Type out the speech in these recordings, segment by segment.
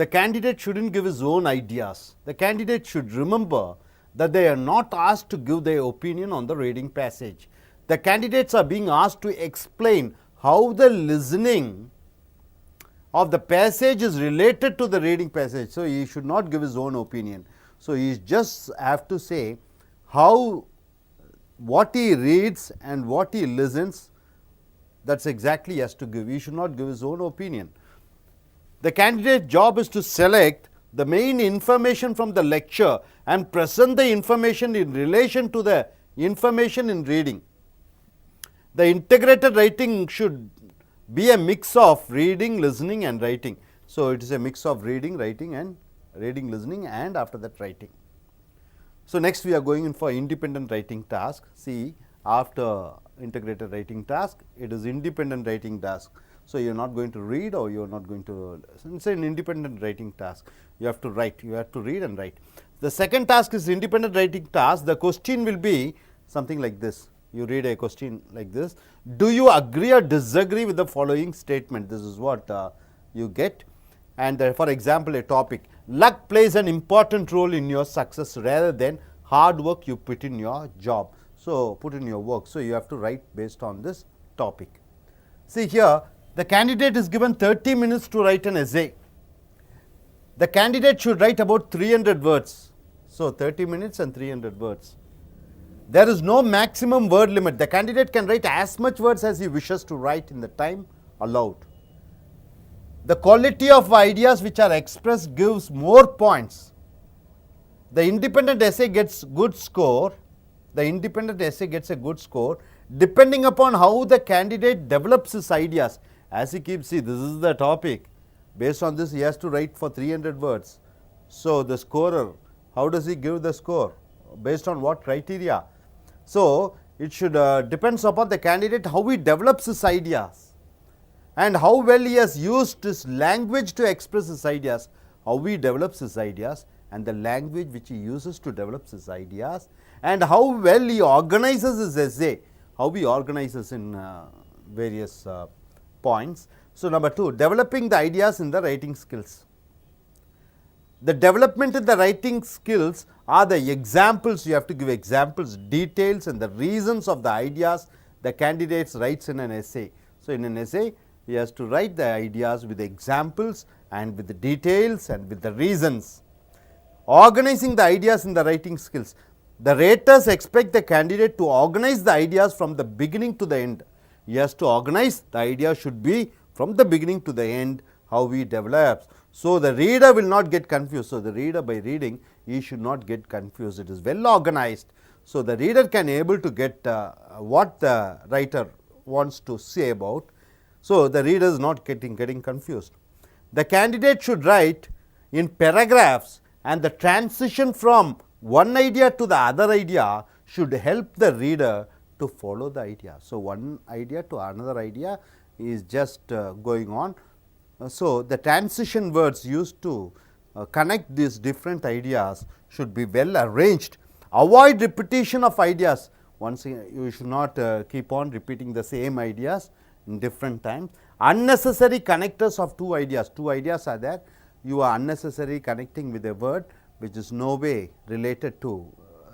the candidate shouldn't give his own ideas. The candidate should remember that they are not asked to give their opinion on the reading passage. The candidates are being asked to explain how the listening of the passage is related to the reading passage. So, he should not give his own opinion. So, he just have to say how what he reads and what he listens, that is exactly he has to give. He should not give his own opinion. The candidate's job is to select the main information from the lecture and present the information in relation to the information in reading. The integrated writing should be a mix of reading, listening and writing. So, it is a mix of reading, writing and reading, listening and after that writing. So, next we are going in for independent writing task. See, after integrated writing task, it is independent writing task. So, you are not going to read or you are not going to, it is an independent writing task. You have to write, you have to read and write. The second task is independent writing task. The question will be something like this. You read a question like this. Do you agree or disagree with the following statement? This is what you get. And for example, a topic, luck plays an important role in your success rather than hard work you put in your job. So, put in your work. So, you have to write based on this topic. See here, the candidate is given 30 minutes to write an essay. The candidate should write about 300 words. So, 30 minutes and 300 words. There is no maximum word limit. The candidate can write as much words as he wishes to write in the time allowed. The quality of ideas which are expressed gives more points. The independent essay gets good score. The independent essay gets a good score depending upon how the candidate develops his ideas. As he keeps, see, this is the topic. Based on this, he has to write for 300 words. So, the scorer, how does he give the score? Based on what criteria? So, it should depends upon the candidate how he develops his ideas and how well he has used his language to express his ideas, how he develops his ideas and the language which he uses to develop his ideas, and how well he organizes his essay, how he organizes in various points. So, number 2, developing the ideas in the writing skills. The development in the writing skills are the examples. You have to give examples, details and the reasons of the ideas the candidate writes in an essay. So, in an essay, he has to write the ideas with the examples and with the details and with the reasons. Organizing the ideas in the writing skills. The raters expect the candidate to organize the ideas from the beginning to the end. He has to organize, the idea should be from the beginning to the end, how he develops. So, the reader will not get confused. So, the reader by reading, he should not get confused. It is well organized. So, the reader can able to get what the writer wants to say about. So, the reader is not getting confused. The candidate should write in paragraphs and the transition from one idea to the other idea should help the reader to follow the idea. So, one idea to another idea is just going on. So, the transition words used to connect these different ideas should be well arranged. Avoid repetition of ideas. Once you should not keep on repeating the same ideas in different times. Unnecessary connectors of two ideas. Two ideas are there. You are unnecessarily connecting with a word which is no way related to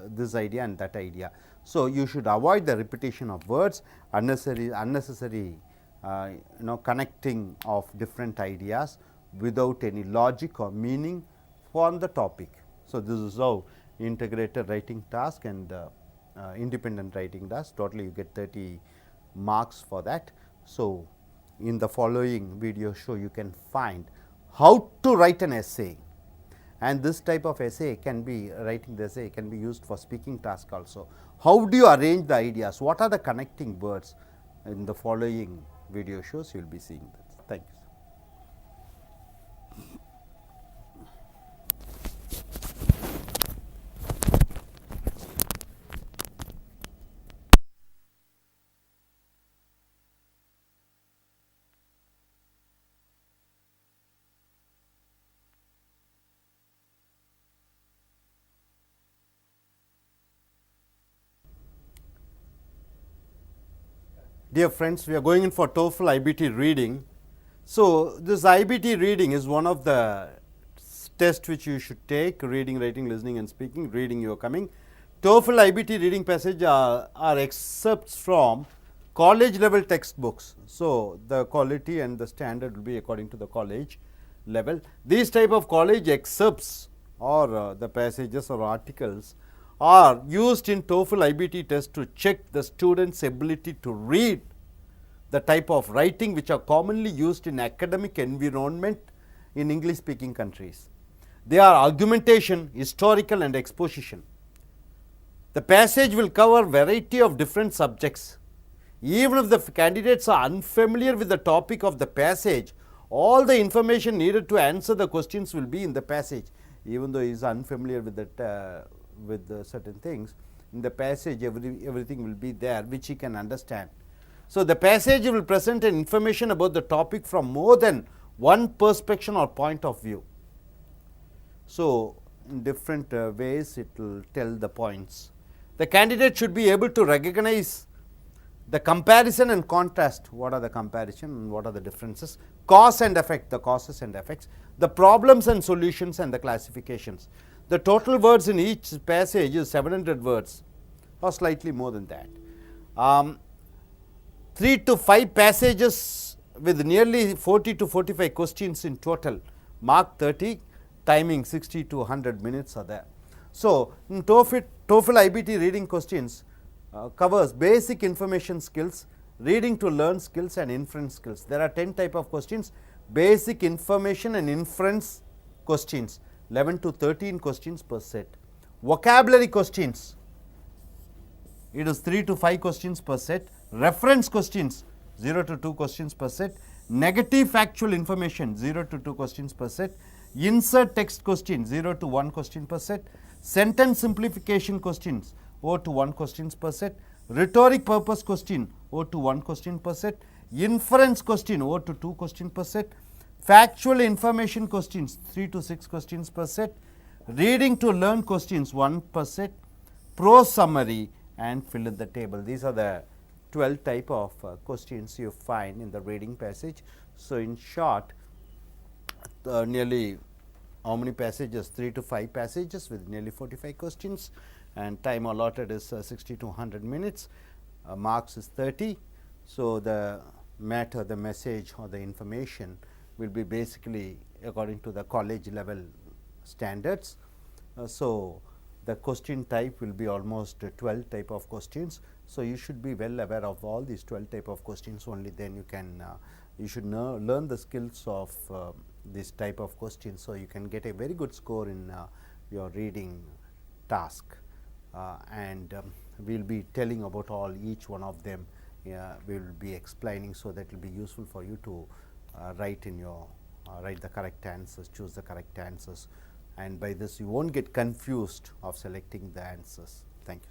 this idea and that idea. So, you should avoid the repetition of words, unnecessary connecting of different ideas without any logic or meaning from the topic. So, this is how integrated writing task and independent writing task. Totally you get 30 marks for that. So, in the following video show you can find how to write an essay, and this type of essay can be writing the essay can be used for speaking task also. How do you arrange the ideas? What are the connecting words? In the following video shows you will be seeing this. Thank you. Dear friends, we are going in for TOEFL IBT reading. So, this IBT reading is one of the test which you should take: reading, writing, listening and speaking. Reading you are coming. TOEFL IBT reading passage are excerpts from college level textbooks. So, the quality and the standard will be according to the college level. These type of college excerpts or the passages or articles are used in TOEFL IBT test to check the student's ability to read, the type of writing which are commonly used in academic environment in English speaking countries. They are argumentation, historical and exposition. The passage will cover variety of different subjects. Even if the candidates are unfamiliar with the topic of the passage, all the information needed to answer the questions will be in the passage. Even though he is unfamiliar with that with certain things, in the passage everything will be there which he can understand. So, the passage will present an information about the topic from more than one perspective or point of view. So, in different ways it will tell the points. The candidate should be able to recognize the comparison and contrast. What are the comparison and what are the differences? Cause and effect, the causes and effects, the problems and solutions and the classifications. The total words in each passage is 700 words or slightly more than that. 3 to 5 passages with nearly 40 to 45 questions in total, mark 30, timing 60 to 100 minutes are there. So, in TOEFL IBT reading questions covers basic information skills, reading to learn skills and inference skills. There are 10 type of questions: basic information and inference questions, 11 to 13 questions per set. Vocabulary questions, it is 3 to 5 questions per set. Reference questions, 0 to 2 questions per set. Negative factual information, 0 to 2 questions per set. Insert text question, 0 to 1 question per set. Sentence simplification questions, 0 to 1 questions per set. Rhetoric purpose question, 0 to 1 question per set. Inference question, 0 to 2 questions per set. Factual information questions, 3 to 6 questions per set. Reading to learn questions, 1 per set. Prose summary and fill in the table. These are the 12 type of questions you find in the reading passage. So, in short, nearly how many passages? 3 to 5 passages with nearly 45 questions, and time allotted is 60 to 100 minutes. Marks is 30. So, the matter, the message or the information will be basically according to the college level standards. So, the question type will be almost 12 type of questions. So, you should be well aware of all these 12 type of questions, only then you can you should learn the skills of this type of questions. So, you can get a very good score in your reading task, and we will be telling about each one of them. We will be explaining, so that will be useful for you to write in your write the correct answers, choose the correct answers, and by this you won't get confused of selecting the answers. Thank you.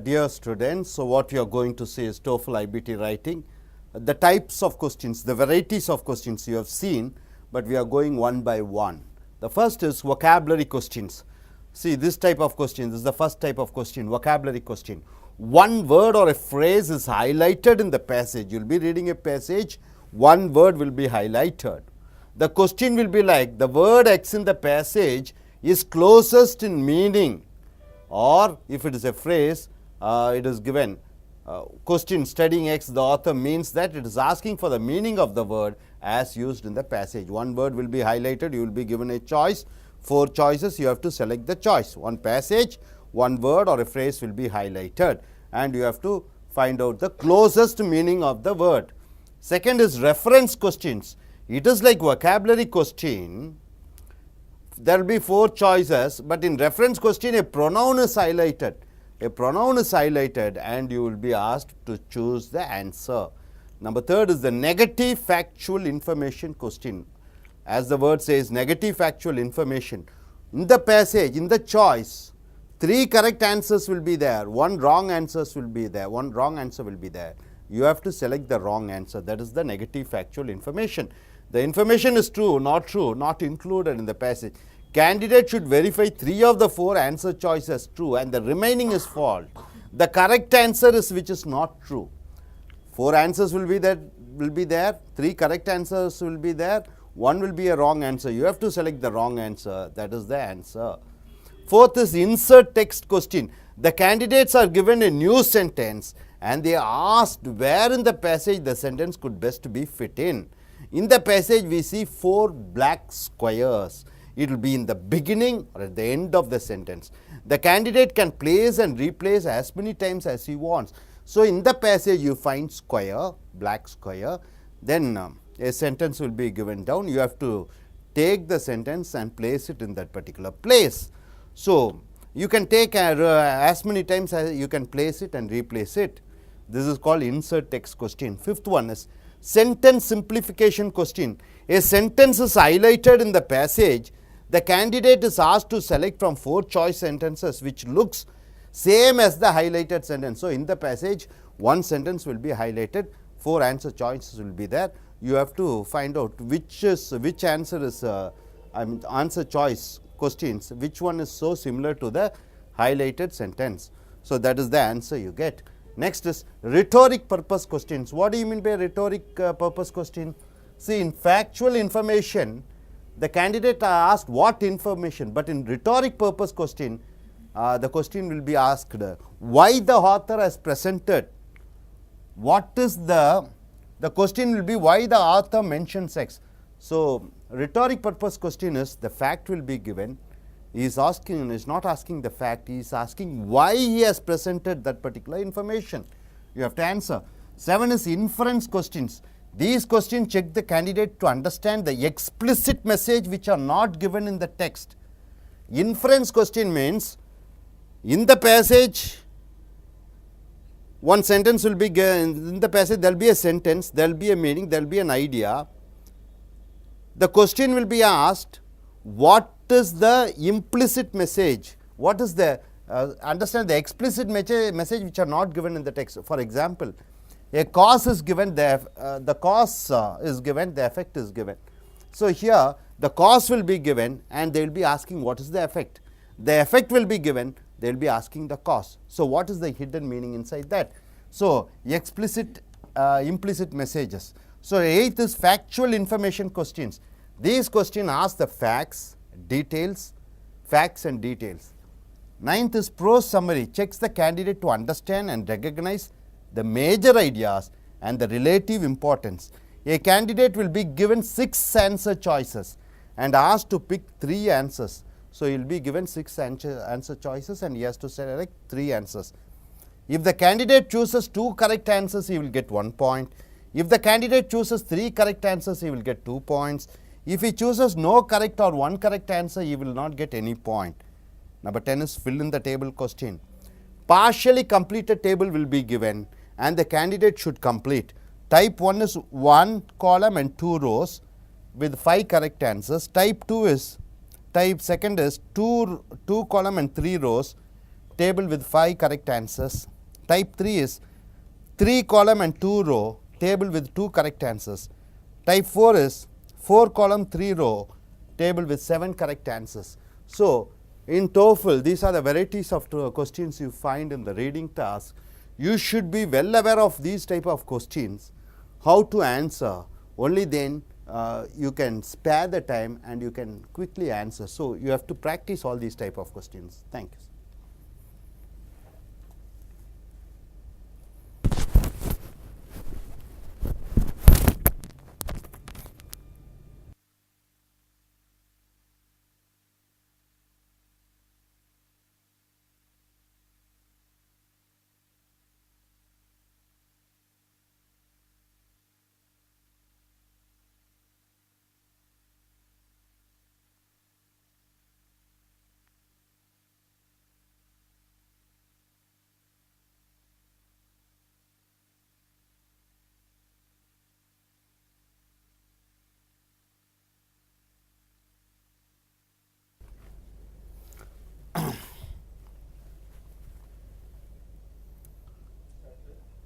Dear students, so what you are going to see is TOEFL IBT writing. The types of questions, the varieties of questions you have seen, but we are going one by one. The first is vocabulary questions. See, this type of question, this is the first type of question, vocabulary question. One word or a phrase is highlighted in the passage. You will be reading a passage, one word will be highlighted. The question will be like, the word X in the passage is closest in meaning, or if it is a phrase, it is given question studying X, the author means that it is asking for the meaning of the word as used in the passage. One word will be highlighted, you will be given a choice, 4 choices, you have to select the choice. One passage, one word or a phrase will be highlighted, and you have to find out the closest meaning of the word. Second is reference questions. It is like vocabulary question. There will be 4 choices, but in reference question a pronoun is highlighted. A pronoun is highlighted and you will be asked to choose the answer. Number 3rd is the negative factual information question. As the word says, negative factual information. In the passage, in the choice, 3 correct answers will be there, 1 wrong answers will be there, 1 wrong answer will be there. You have to select the wrong answer. That is the negative factual information. The information is true, not included in the passage. Candidate should verify 3 of the 4 answer choices true and the remaining is false. The correct answer is which is not true. 4 answers will be there, 3 correct answers will be there, 1 will be a wrong answer. You have to select the wrong answer. That is the answer. Fourth is insert text question. The candidates are given a new sentence and they are asked where in the passage the sentence could best be fit in. In the passage we see 4 black squares. It will be in the beginning or at the end of the sentence. The candidate can place and replace as many times as he wants. So in the passage you find square, black square, then a sentence will be given down. You have to take the sentence and place it in that particular place. So you can take as many times as you can place it and replace it. This is called insert text question. Fifth one is sentence simplification question. A sentence is highlighted in the passage. The candidate is asked to select from 4 choice sentences which looks same as the highlighted sentence. So in the passage 1 sentence will be highlighted, 4 answer choices will be there. You have to find out which answer is answer choice questions, which one is so similar to the highlighted sentence. So that is the answer you get. Next is rhetoric purpose questions. What do you mean by rhetoric purpose question? See, in factual information, the candidate are asked what information, but in rhetoric purpose question, the question will be asked why the author has presented. What is the question will be why the author mentions X. So rhetoric purpose question is the fact will be given. He is not asking the fact, he is asking why he has presented that particular information. You have to answer. 7 is inference questions. These questions check the candidate to understand the explicit message which are not given in the text. Inference question means in the passage one sentence will be given, in the passage there will be a sentence, there will be a meaning, there will be an idea. The question will be asked, what is the implicit message? What is the, understand the explicit message which are not given in the text. For example, a cause is given, the cause is given, the effect is given. So here the cause will be given and they will be asking what is the effect. The effect will be given, they will be asking the cause. So what is the hidden meaning inside that? So explicit, implicit messages. So 8th is factual information questions. These questions ask the facts and details. 9th is prose summary, checks the candidate to understand and recognize the major ideas and the relative importance. A candidate will be given 6 answer choices and asked to pick 3 answers. So he will be given 6 answer choices and he has to select 3 answers. If the candidate chooses 2 correct answers, he will get 1 point. If the candidate chooses 3 correct answers, he will get 2 points. If he chooses no correct or 1 correct answer, he will not get any point. Number 10 is fill in the table question. Partially completed table will be given and the candidate should complete. Type 1 is 1 column and 2 rows with 5 correct answers. Type 2 is 2 column and 3 rows, table with 5 correct answers. Type 3 is 3 column and 2 row, table with 2 correct answers. Type 4 is 4 column 3 row, table with 7 correct answers. So in TOEFL, these are the varieties of questions you find in the reading task. You should be well aware of these type of questions, how to answer. Only then you can spare the time and you can quickly answer. So you have to practice all these type of questions. Thank you.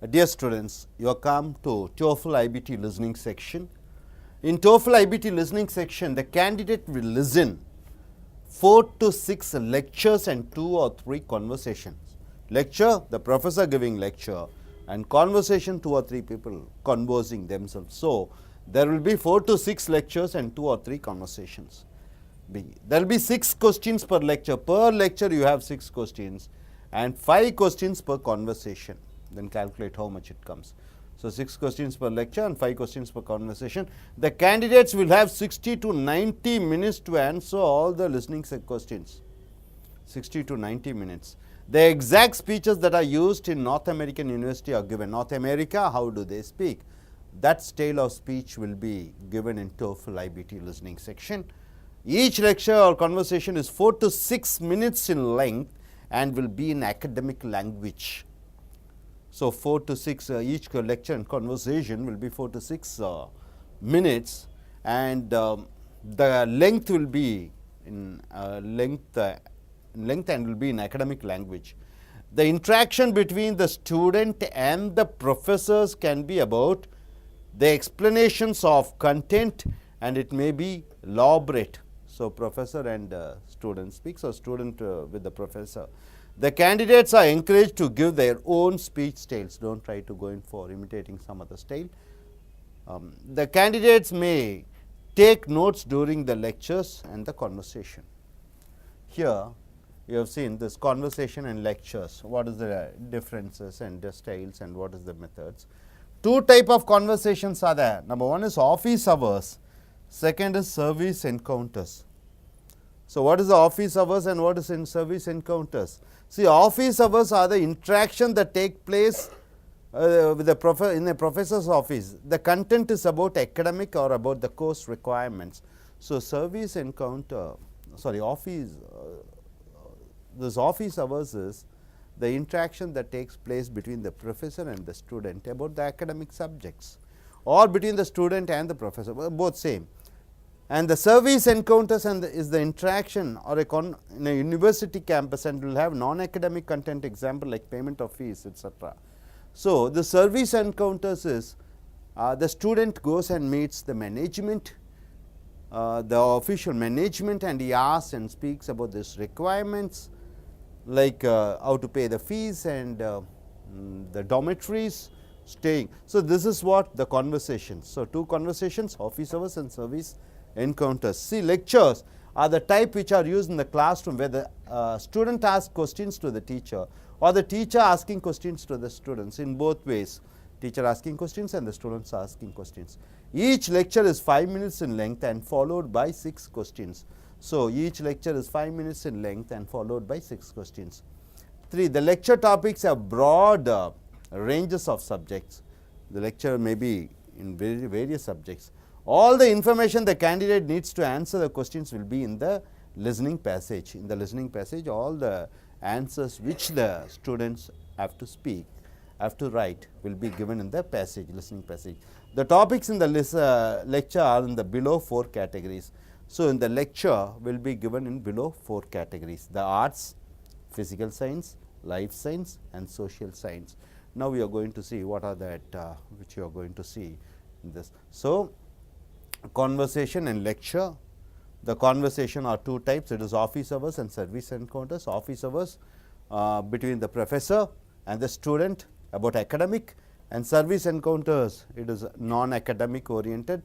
Dear students, you have come to TOEFL IBT listening section. In TOEFL IBT listening section, the candidate will listen 4 to 6 lectures and 2 or 3 conversations. Lecture, the professor giving lecture, and conversation, 2 or 3 people conversing themselves. So, there will be 4 to 6 lectures and 2 or 3 conversations. There will be 6 questions per lecture. Per lecture you have 6 questions and 5 questions per conversation. Then calculate how much it comes. So, 6 questions per lecture and 5 questions per conversation. The candidates will have 60 to 90 minutes to answer all the listening questions. 60 to 90 minutes. The exact speeches that are used in North American University are given. North America, how do they speak? That style of speech will be given in TOEFL IBT listening section. Each lecture or conversation is 4 to 6 minutes in length and will be in academic language. So, 4 to 6 each lecture and conversation will be 4 to 6 minutes, and the length will be in length and will be in academic language. The interaction between the student and the professors can be about the explanations of content, and it may be elaborate. So, professor and student speaks, or student with the professor. The candidates are encouraged to give their own speech styles. Don't try to go in for imitating some other style. The candidates may take notes during the lectures and the conversation. Here you have seen this conversation and lectures. What is the differences and the styles and what is the methods? 2 type of conversations are there. Number 1 is office hours. Second is service encounters. So, what is the office hours and what is in service encounters? See, office hours are the interaction that take place with the in a professor's office. The content is about academic or about the course requirements. So, service encounter, this office hours is the interaction that takes place between the professor and the student about the academic subjects, or between the student and the professor, both same. And the service encounters is the interaction or in a university campus, and will have non-academic content, example like payment of fees, etc. So, the service encounters is the student goes and meets the management, the official management, and he asks and speaks about these requirements, like how to pay the fees and the dormitories, staying. So, this is what the conversations. So, 2 conversations, office hours and service encounters. See, lectures are the type which are used in the classroom, where the student asks questions to the teacher, or the teacher asking questions to the students. In both ways, teacher asking questions and the students asking questions. Each lecture is 5 minutes in length and followed by 6 questions. So, each lecture is 5 minutes in length and followed by 6 questions. 3. The lecture topics have broad ranges of subjects. The lecture may be in various subjects. All the information the candidate needs to answer the questions will be in the listening passage. In the listening passage, all the answers which the students have to speak, have to write, will be given in the passage, listening passage. The topics in the lecture are in the below 4 categories. So, in the lecture will be given in below 4 categories: the arts, physical science, life science, and social science. Now, we are going to see what are that which you are going to see in this. So, conversation and lecture. The conversation are 2 types. It is office hours and service encounters. Office hours between the professor and the student about academic, and service encounters, it is non-academic oriented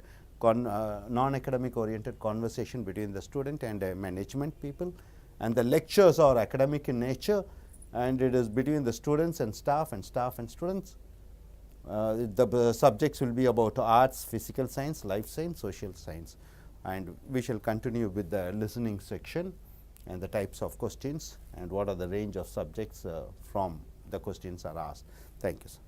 conversation between the student and management people. And the lectures are academic in nature, and it is between the students and staff and students. The subjects will be about arts, physical science, life science, social science, and we shall continue with the listening section and the types of questions and what are the range of subjects from the questions are asked. Thank you, sir.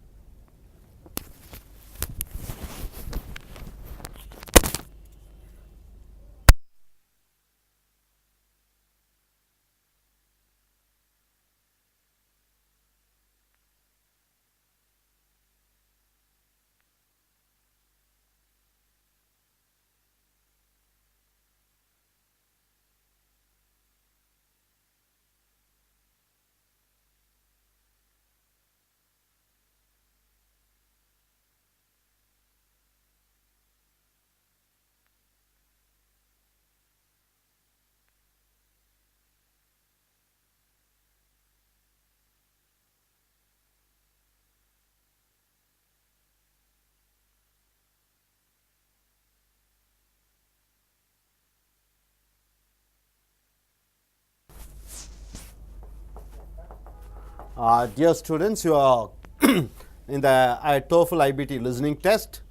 Dear students, you are in the TOEFL IBT listening test,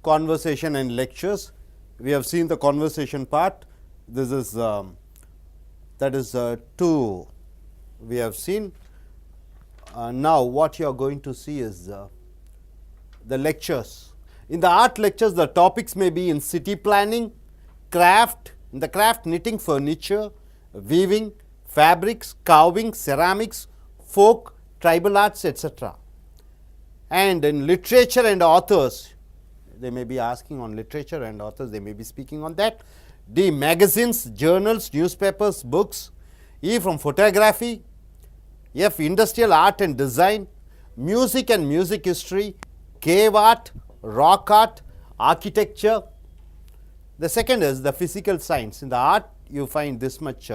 conversation and lectures. We have seen the conversation part. This is that is 2 we have seen. Now what you are going to see is the lectures. In the art lectures, the topics may be in city planning, craft, in the craft knitting, furniture, weaving, fabrics, carving, ceramics, folk, tribal arts, etc. And in literature and authors, they may be asking on literature and authors, they may be speaking on that. D, magazines, journals, newspapers, books. E, from photography. F, industrial art and design, music and music history, cave art, rock art, architecture. The second is the physical science. In the art, you find this much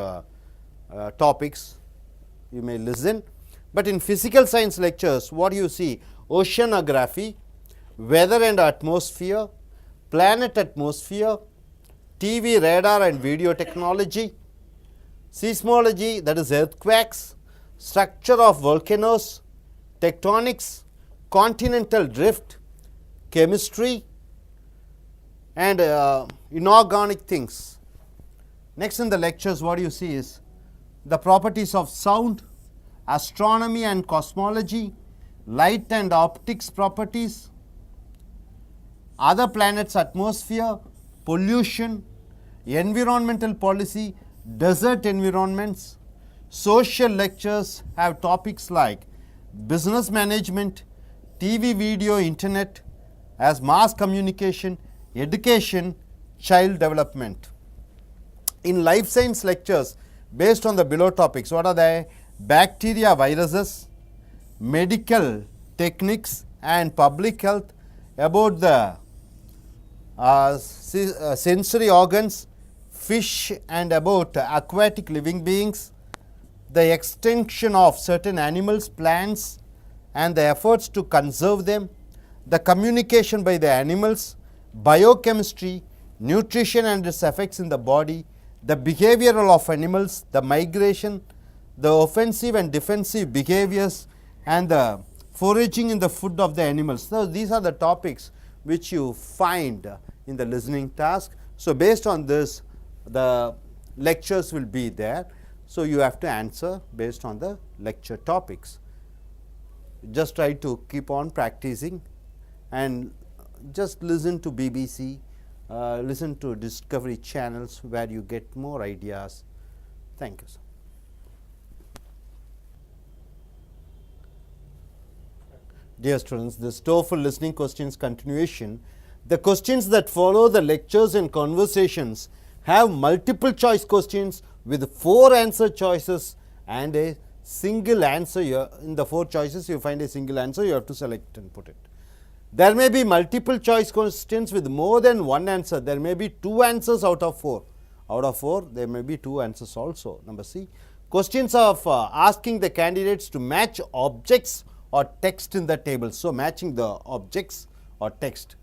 topics you may listen. But in physical science lectures, what do you see? Oceanography, weather and atmosphere, planet atmosphere, TV, radar and video technology, seismology, that is earthquakes, structure of volcanoes, tectonics, continental drift, chemistry and inorganic things. Next in the lectures, what do you see is the properties of sound, astronomy and cosmology, light and optics properties, other planets' atmosphere, pollution, environmental policy, desert environments. Social lectures have topics like business management, TV, video, internet, as mass communication, education, child development. In life science lectures, based on the below topics, what are they? Bacteria, viruses, medical techniques and public health, about the sensory organs, fish and about aquatic living beings, the extinction of certain animals, plants and the efforts to conserve them, the communication by the animals, biochemistry, nutrition and its effects in the body, the behavioral of animals, the migration, the offensive and defensive behaviors and the foraging in the food of the animals. So, these are the topics which you find in the listening task. So, based on this, the lectures will be there. So, you have to answer based on the lecture topics. Just try to keep on practicing and just listen to BBC, listen to Discovery channels where you get more ideas. Thank you, sir. Dear students, this TOEFL listening questions continuation. The questions that follow the lectures and conversations have multiple choice questions with 4 answer choices and a single answer. In the 4 choices, you find a single answer, you have to select and put it. There may be multiple choice questions with more than one answer. There may be 2 answers out of 4. Out of 4, there may be 2 answers also. Number C, questions of asking the candidates to match objects or text in the table. So, matching the objects or text.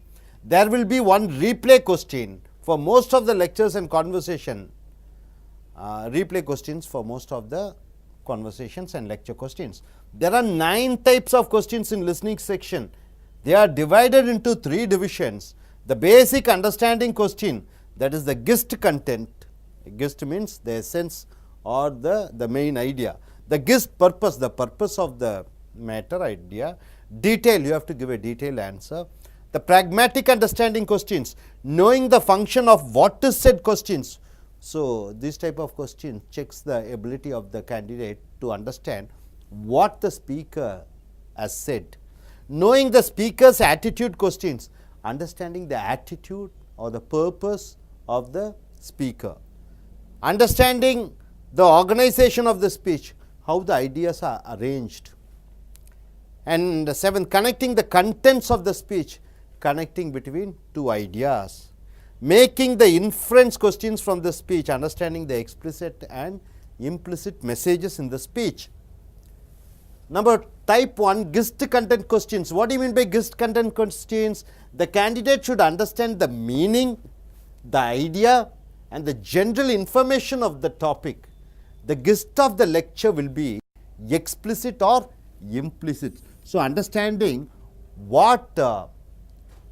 There will be one replay question for most of the lectures and conversation. Replay questions for most of the conversations and lecture questions. There are 9 types of questions in listening section. They are divided into 3 divisions. The basic understanding question, that is the gist content. Gist means the essence or the main idea. The gist purpose, the purpose of the matter, idea. Detail, you have to give a detailed answer. The pragmatic understanding questions, knowing the function of what is said questions. So, this type of question checks the ability of the candidate to understand what the speaker has said. Knowing the speaker's attitude questions, understanding the attitude or the purpose of the speaker. Understanding the organization of the speech, how the ideas are arranged. And 7th, connecting the contents of the speech, connecting between 2 ideas. Making the inference questions from the speech, understanding the explicit and implicit messages in the speech. Number type 1, gist content questions. What do you mean by gist content questions? The candidate should understand the meaning, the idea and the general information of the topic. The gist of the lecture will be explicit or implicit. So understanding what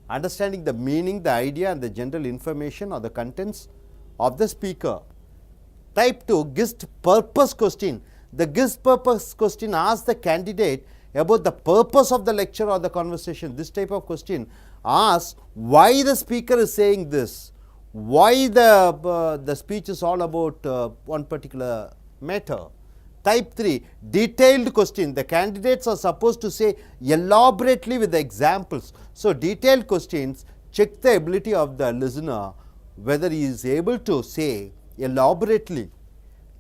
understanding the meaning, the idea and the general information or the contents of the speaker. Type 2, gist purpose question. The gist purpose question asks the candidate about the purpose of the lecture or the conversation. This type of question asks why the speaker is saying this, why the speech is all about one particular matter. Type 3, detailed question. The candidates are supposed to say elaborately with the examples. So detailed questions check the ability of the listener whether he is able to say elaborately.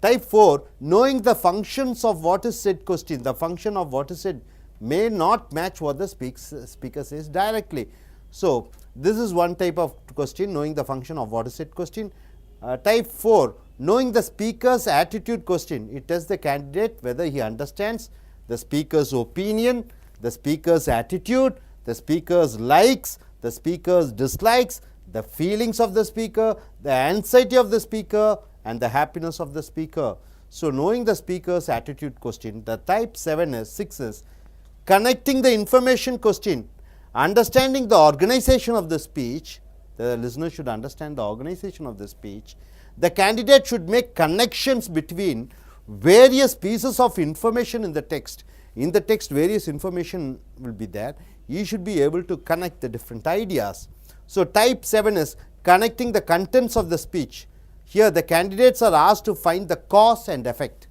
Type 4, knowing the functions of what is said question. The function of what is said may not match what the speaker says directly. So this is one type of question, knowing the function of what is said question. Type 4, knowing the speaker's attitude question. It tells the candidate whether he understands the speaker's opinion, the speaker's attitude, the speaker's likes, the speaker's dislikes, the feelings of the speaker, the anxiety of the speaker and the happiness of the speaker. So knowing the speaker's attitude question. The type 6 is connecting the information question. Understanding the organization of the speech. The listener should understand the organization of the speech. The candidate should make connections between various pieces of information in the text. In the text, various information will be there. He should be able to connect the different ideas. So type 7 is connecting the contents of the speech. Here the candidates are asked to find the cause and effect,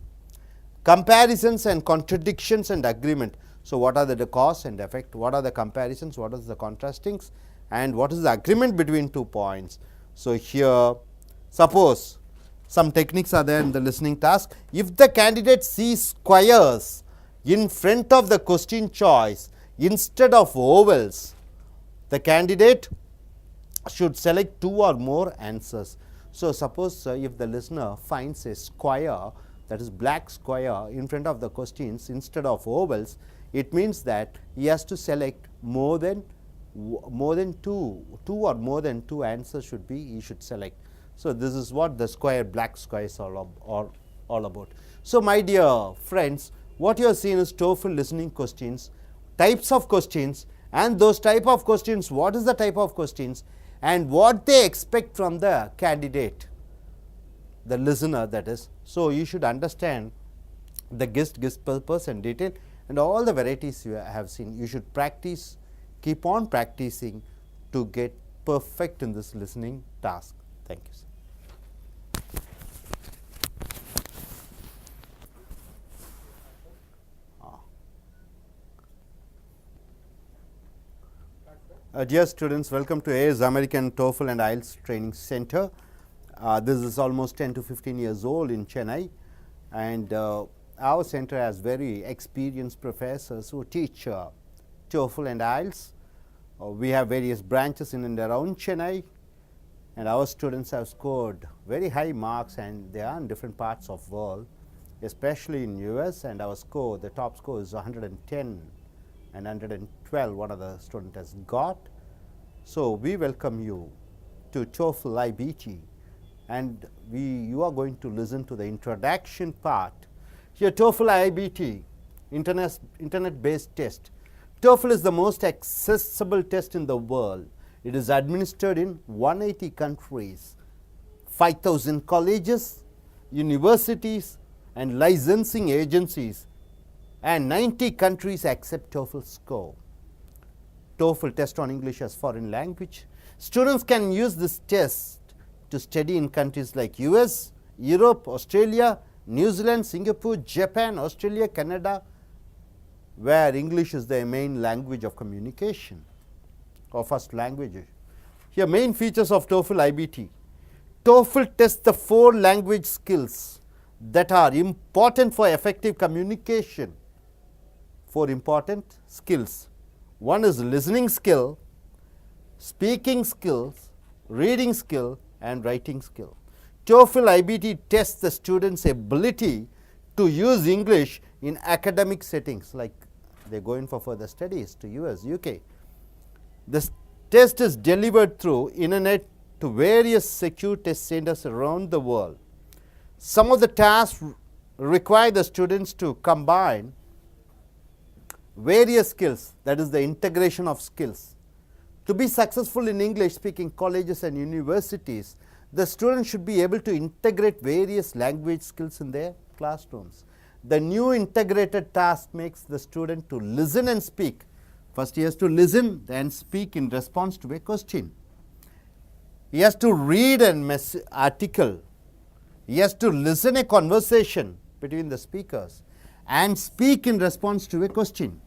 comparisons and contradictions and agreement. So what are the cause and effect, what are the comparisons, what is the contrastings and what is the agreement between 2 points. So here suppose some techniques are there in the listening task. If the candidate sees squares in front of the question choice instead of ovals, the candidate should select 2 or more answers. So suppose if the listener finds a square, that is black square in front of the questions instead of ovals, it means that he has to select more than 2 or more than 2 answers should be he should select. So this is what the square, black square is all about. So my dear friends, what you have seen is TOEFL listening questions, types of questions, and those type of questions, what is the type of questions and what they expect from the candidate, the listener that is. So you should understand the gist purpose and detail and all the varieties you have seen. You should practice, keep on practicing to get perfect in this listening task. Thank you, sir. Dear students, welcome to AS American TOEFL and Ielts Training Center. This is almost 10 to 15 years old in Chennai, and our center has very experienced professors who teach TOEFL and Ielts. We have various branches in and around Chennai, and our students have scored very high marks, and they are in different parts of world, especially in US, and our score, the top score is 110 and 112 one of the student has got. So we welcome you to TOEFL IBT, and you are going to listen to the introduction part. Here TOEFL IBT, internet based test. TOEFL is the most accessible test in the world. It is administered in 180 countries, 5,000 colleges, universities and licensing agencies, and 90 countries accept TOEFL score. TOEFL test on English as foreign language. Students can use this test to study in countries like US, Europe, Australia, New Zealand, Singapore, Japan, Australia, Canada, where English is the main language of communication or first language. Here main features of TOEFL IBT. TOEFL tests the 4 language skills that are important for effective communication. 4 important skills. One is listening skill, speaking skills, reading skill and writing skill. TOEFL IBT tests the students' ability to use English in academic settings, like they go in for further studies to US, UK. This test is delivered through internet to various secure test centers around the world. Some of the tasks require the students to combine various skills, that is the integration of skills. To be successful in English speaking colleges and universities, the student should be able to integrate various language skills in their classrooms. The new integrated task makes the student to listen and speak. First he has to listen, then speak in response to a question. He has to read an article. He has to listen a conversation between the speakers and speak in response to a question.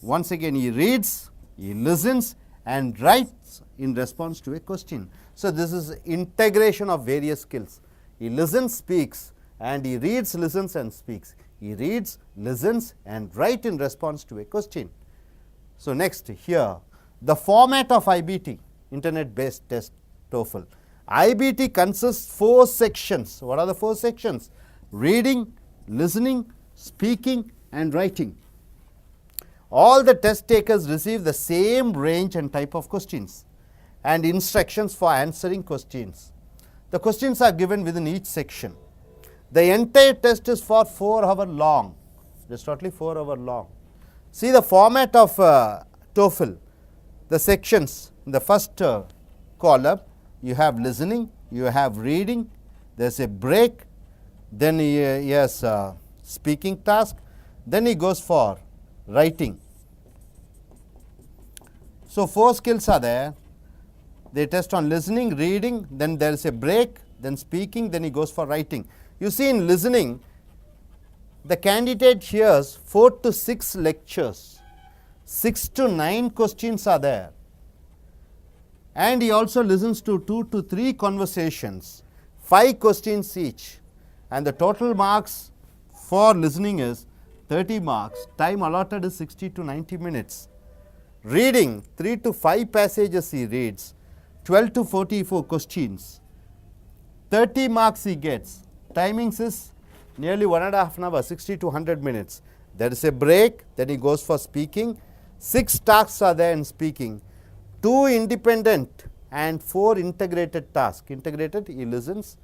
Once again, he reads, he listens and writes in response to a question. So, this is integration of various skills. He listens, speaks, and he reads, listens and speaks. He reads, listens and writes in response to a question. So, next here, the format of IBT, Internet Based Test TOEFL. IBT consists 4 sections. What are the 4 sections? Reading, listening, speaking and writing. All the test takers receive the same range and type of questions and instructions for answering questions. The questions are given within each section. The entire test is for 4 hours long, just totally 4 hours long. See the format of TOEFL, the sections in the first column, you have listening, you have reading, there is a break, then he has speaking task, then he goes for writing. So, 4 skills are there. They test on listening, reading, then there is a break, then speaking, then he goes for writing. You see in listening, the candidate hears 4 to 6 lectures, 6 to 9 questions are there, and he also listens to 2 to 3 conversations, 5 questions each, and the total marks for listening is 30 marks. Time allotted is 60 to 90 minutes. Reading, 3 to 5 passages he reads, 12 to 44 questions, 30 marks he gets. Timings is nearly 1.5 hours, 60 to 100 minutes. There is a break, then he goes for speaking. 6 tasks are there in speaking, 2 independent and 4 integrated tasks. Integrated, he listens,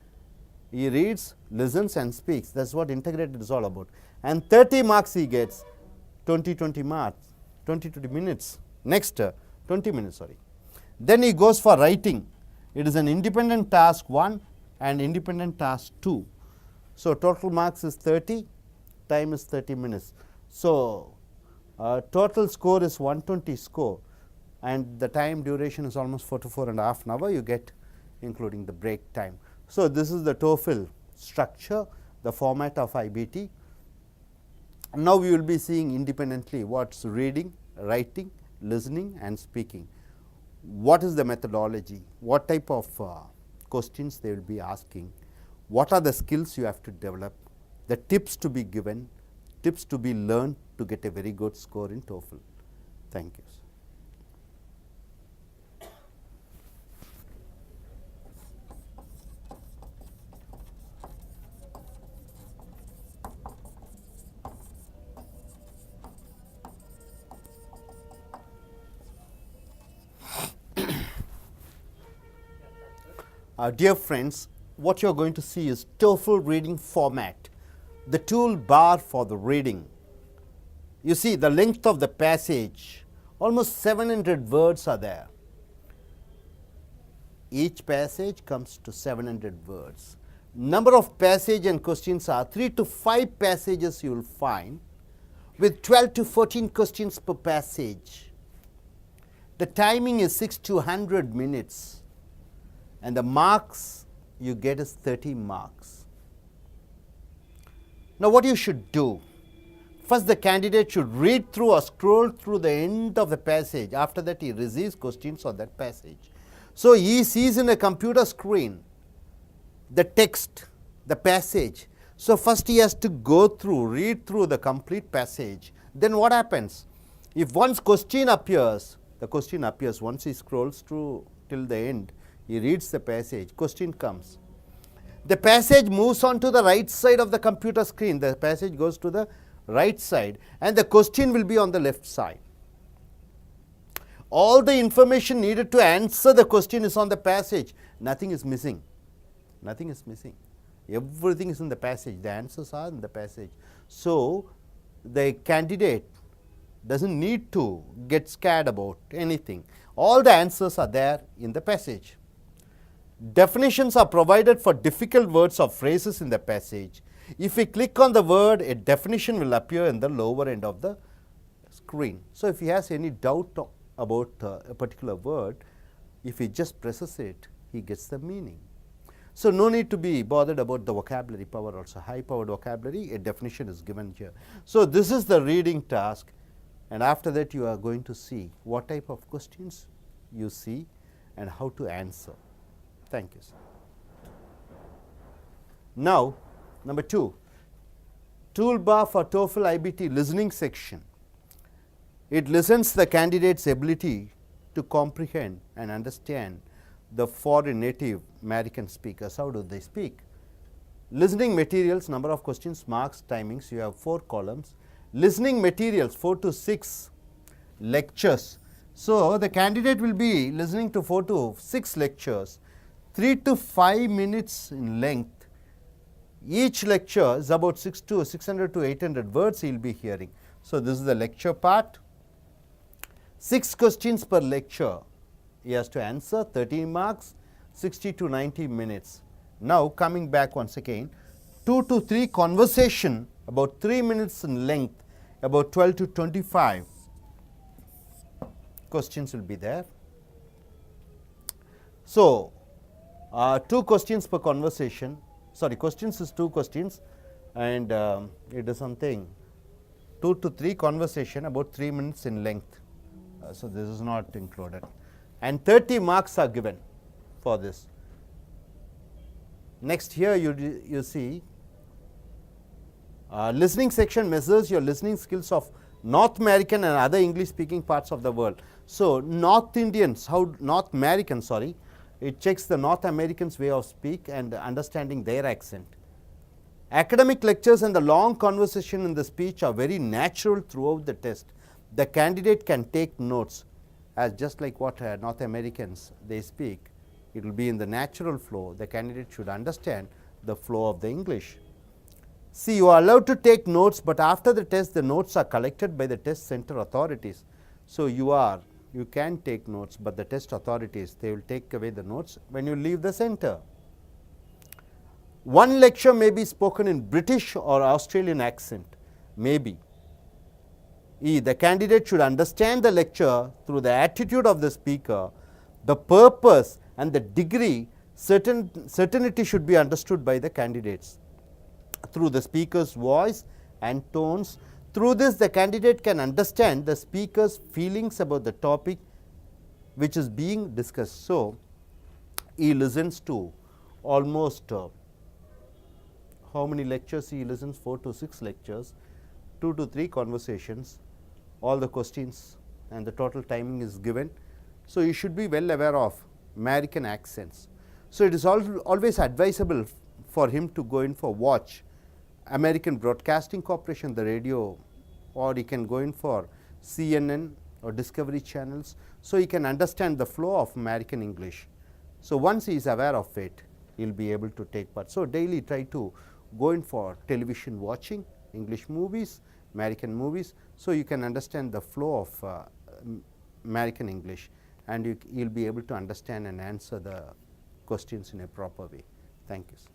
he reads, listens and speaks. That is what integrated is all about. And 30 marks he gets, 20 marks, 20 minutes. Next, 20 minutes, sorry. Then he goes for writing. It is an independent task 1 and independent task 2. So, total marks is 30, time is 30 minutes. So, total score is 120 score and the time duration is almost 4 to 4.5 hours you get, including the break time. So, this is the TOEFL structure, the format of IBT. Now, we will be seeing independently what is reading, writing, listening and speaking. What is the methodology? What type of questions they will be asking? What are the skills you have to develop? The tips to be given, tips to be learned to get a very good score in TOEFL. Thank you. Dear friends, what you are going to see is TOEFL reading format, the toolbar for the reading. You see the length of the passage, almost 700 words are there. Each passage comes to 700 words. Number of passage and questions are 3 to 5 passages you will find with 12 to 14 questions per passage. The timing is 6 to 100 minutes. And the marks you get is 30 marks. Now, what you should do? First, the candidate should read through or scroll through the end of the passage. After that, he receives questions on that passage. So, he sees in a computer screen the text, the passage. So, first he has to go through, read through the complete passage. Then what happens? If once question appears, the question appears once he scrolls through till the end. He reads the passage, question comes. The passage moves on to the right side of the computer screen. The passage goes to the right side and the question will be on the left side. All the information needed to answer the question is on the passage. Nothing is missing. Nothing is missing. Everything is in the passage. The answers are in the passage. So, the candidate doesn't need to get scared about anything. All the answers are there in the passage. Definitions are provided for difficult words or phrases in the passage. If we click on the word, a definition will appear in the lower end of the screen. So, if he has any doubt about a particular word, if he just presses it, he gets the meaning. So, no need to be bothered about the vocabulary power also. High powered vocabulary, a definition is given here. So, this is the reading task, and after that you are going to see what type of questions you see and how to answer. Thank you, sir. Now, number 2, toolbar for TOEFL IBT listening section. It listens the candidate's ability to comprehend and understand the foreign native American speakers. How do they speak? Listening materials, number of questions, marks, timings. You have 4 columns. Listening materials, 4 to 6 lectures. So, the candidate will be listening to 4 to 6 lectures, 3 to 5 minutes in length. Each lecture is about 600 to 800 words he will be hearing. So, this is the lecture part. 6 questions per lecture he has to answer, 13 marks, 60 to 90 minutes. Now, coming back once again, 2 to 3 conversation about 3 minutes in length, about 12 to 25 questions will be there. So, 2 questions per conversation, sorry, questions is 2 questions, and it is something 2 to 3 conversation about 3 minutes in length. So, this is not included, and 30 marks are given for this. Next, here you see listening section measures your listening skills of North American and other English speaking parts of the world. So, North Indians, North Americans, sorry, it checks the North Americans' way of speak and understanding their accent. Academic lectures and the long conversation in the speech are very natural throughout the test. The candidate can take notes, as just like what North Americans they speak. It will be in the natural flow. The candidate should understand the flow of the English. See, you are allowed to take notes, but after the test the notes are collected by the test center authorities. So, you can take notes, but the test authorities, they will take away the notes when you leave the center. One lecture may be spoken in British or Australian accent, maybe. The candidate should understand the lecture through the attitude of the speaker, the purpose and the degree. Certainty should be understood by the candidates through the speaker's voice and tones. Through this, the candidate can understand the speaker's feelings about the topic which is being discussed. So, he listens to almost how many lectures he listens? 4 to 6 lectures, 2 to 3 conversations, all the questions, and the total timing is given. So, you should be well aware of American accents. So, it is always advisable for him to go in for watch American Broadcasting Corporation, the radio, or he can go in for CNN or Discovery channels. So, he can understand the flow of American English. So, once he is aware of it, he will be able to take part. So, daily try to go in for television watching, English movies, American movies. So, you can understand the flow of American English, and you will be able to understand and answer the questions in a proper way. Thank you, sir.